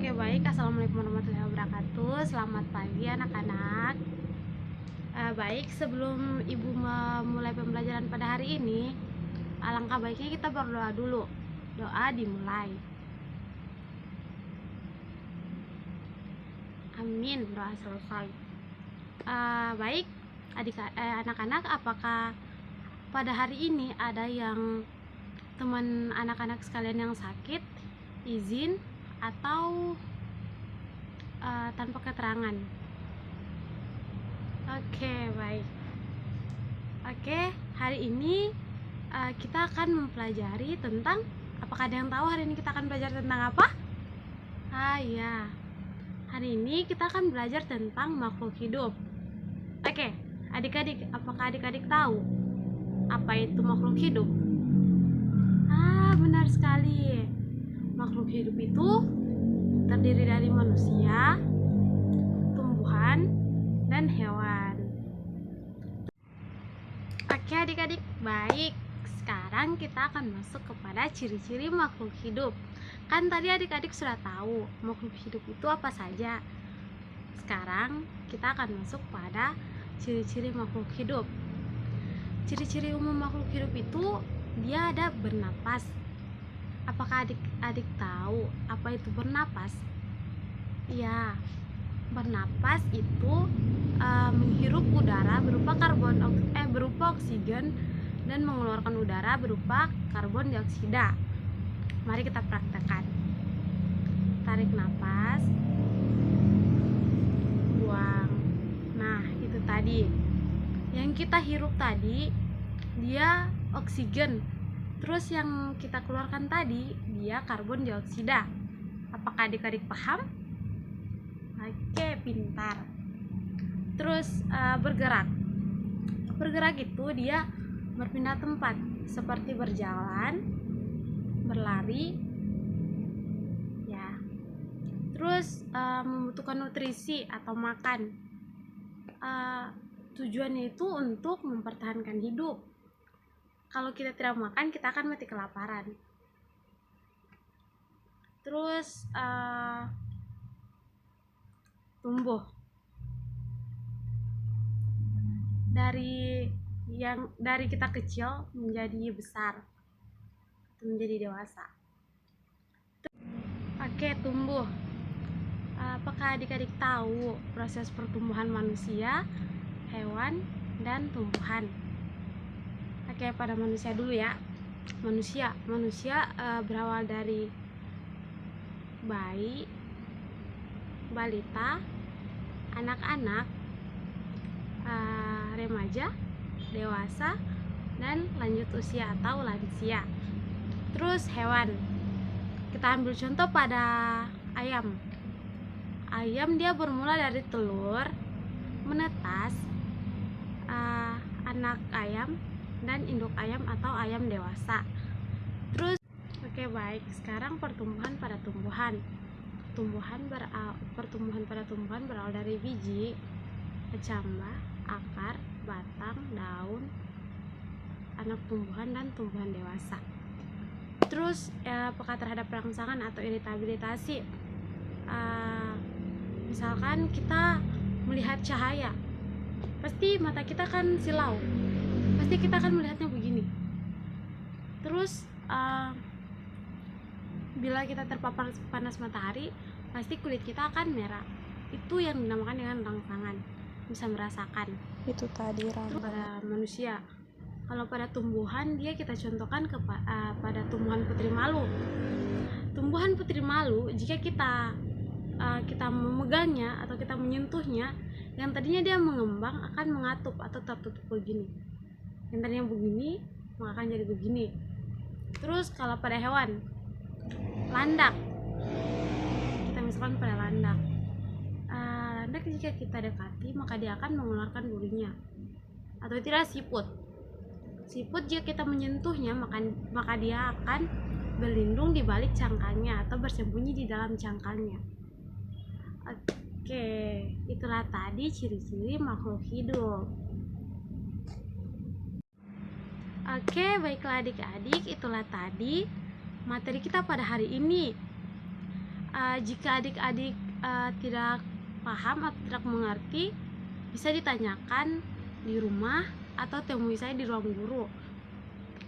Oke, baik. Assalamualaikum warahmatullahi wabarakatuh. Selamat pagi anak-anak. Baik, sebelum ibu memulai pembelajaran pada hari ini, alangkah baiknya kita berdoa dulu. Doa dimulai. Amin. Doa selesai. Baik, anak-anak, apakah pada hari ini ada yang teman anak-anak sekalian yang sakit, izin, atau tanpa keterangan? Oke, baik. Oke, hari ini kita akan mempelajari tentang, apakah ada yang tahu hari ini kita akan belajar tentang apa? Ya, hari ini kita akan belajar tentang makhluk hidup. Oke, adik-adik, apakah adik-adik tahu apa itu makhluk hidup? Benar sekali. Makhluk hidup itu terdiri dari manusia, tumbuhan, dan hewan. Oke adik-adik, baik. Sekarang kita akan masuk kepada ciri-ciri makhluk hidup. Kan tadi adik-adik sudah tahu makhluk hidup itu apa saja. Sekarang kita akan masuk pada ciri-ciri makhluk hidup. Ciri-ciri umum makhluk hidup itu dia ada bernapas. Apakah adik-adik tahu apa itu bernapas? Ya, bernapas itu menghirup udara berupa oksigen dan mengeluarkan udara berupa karbon dioksida. Mari kita praktekkan. Tarik nafas, buang. Nah, itu tadi. Yang kita hirup tadi dia oksigen. Terus yang kita keluarkan tadi dia karbon dioksida. Apakah adik-adik paham? Oke, pintar. Terus bergerak itu dia berpindah tempat, seperti berjalan, berlari, ya. Terus membutuhkan nutrisi atau makan. Tujuannya itu untuk mempertahankan hidup. Kalau kita tidak makan, kita akan mati kelaparan. Terus tumbuh dari kita kecil menjadi besar, menjadi dewasa. Oke, tumbuh. Apakah adik-adik tahu proses pertumbuhan manusia, hewan, dan tumbuhan? Oke, pada manusia dulu ya. Manusia berawal dari bayi, balita, anak-anak, remaja, dewasa, dan lanjut usia atau lansia. Terus hewan, kita ambil contoh pada ayam. Ayam dia bermula dari telur, menetas, anak ayam, dan induk ayam atau ayam dewasa. Terus oke, baik. Sekarang pertumbuhan pada tumbuhan. Pertumbuhan pada tumbuhan berawal dari biji, kecambah, akar, batang, daun, anak tumbuhan, dan tumbuhan dewasa. Terus peka terhadap rangsangan atau iritabilitasi. Misalkan kita melihat cahaya, pasti mata kita kan silau, pasti kita akan melihatnya begini. Terus bila kita terpapar panas matahari, pasti kulit kita akan merah. Itu yang dinamakan dengan rangsangan. Bisa merasakan. Itu tadi pada manusia. Kalau pada tumbuhan, dia kita contohkan pada tumbuhan putri malu. Tumbuhan putri malu, jika kita memegangnya atau kita menyentuhnya, yang tadinya dia mengembang akan mengatup atau tertutup begini. Yang tadinya begini, maka akan jadi begini. Terus kalau pada hewan, landak, kita misalkan pada landak, jika kita dekati maka dia akan mengeluarkan durinya. Atau tidak siput jika kita menyentuhnya maka dia akan berlindung di balik cangkangnya atau bersembunyi di dalam cangkangnya. Oke, itulah tadi ciri-ciri makhluk hidup. Oke, baiklah adik-adik, itulah tadi materi kita pada hari ini. Jika adik-adik tidak paham atau tidak mengerti, bisa ditanyakan di rumah atau temui saya di ruang guru,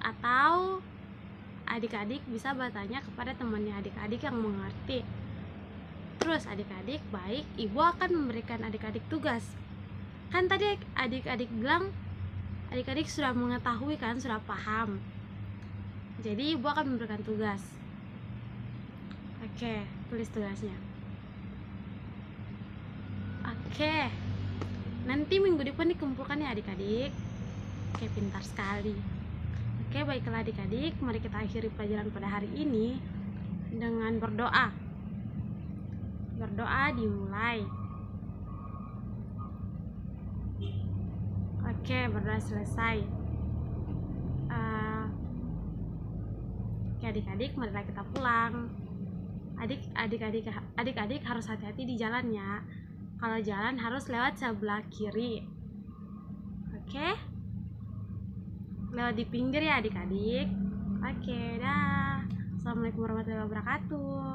atau adik-adik bisa bertanya kepada temannya adik-adik yang mengerti. Terus adik-adik baik, ibu akan memberikan adik-adik tugas. Kan tadi adik-adik bilang adik-adik sudah mengetahui kan, sudah paham. Jadi ibu akan memberikan tugas. Oke, tulis tugasnya. Oke, nanti minggu depan dikumpulkan ya adik-adik. Oke, pintar sekali. Oke, baiklah adik-adik, mari kita akhiri pelajaran pada hari ini dengan berdoa. Berdoa dimulai. Oke, berdoa selesai. Oke adik-adik, marilah kita pulang. Adik-adik harus hati-hati di jalan ya. Kalau jalan harus lewat sebelah kiri. Oke? Lewat di pinggir ya adik-adik. Oke, dah. Assalamualaikum warahmatullahi wabarakatuh.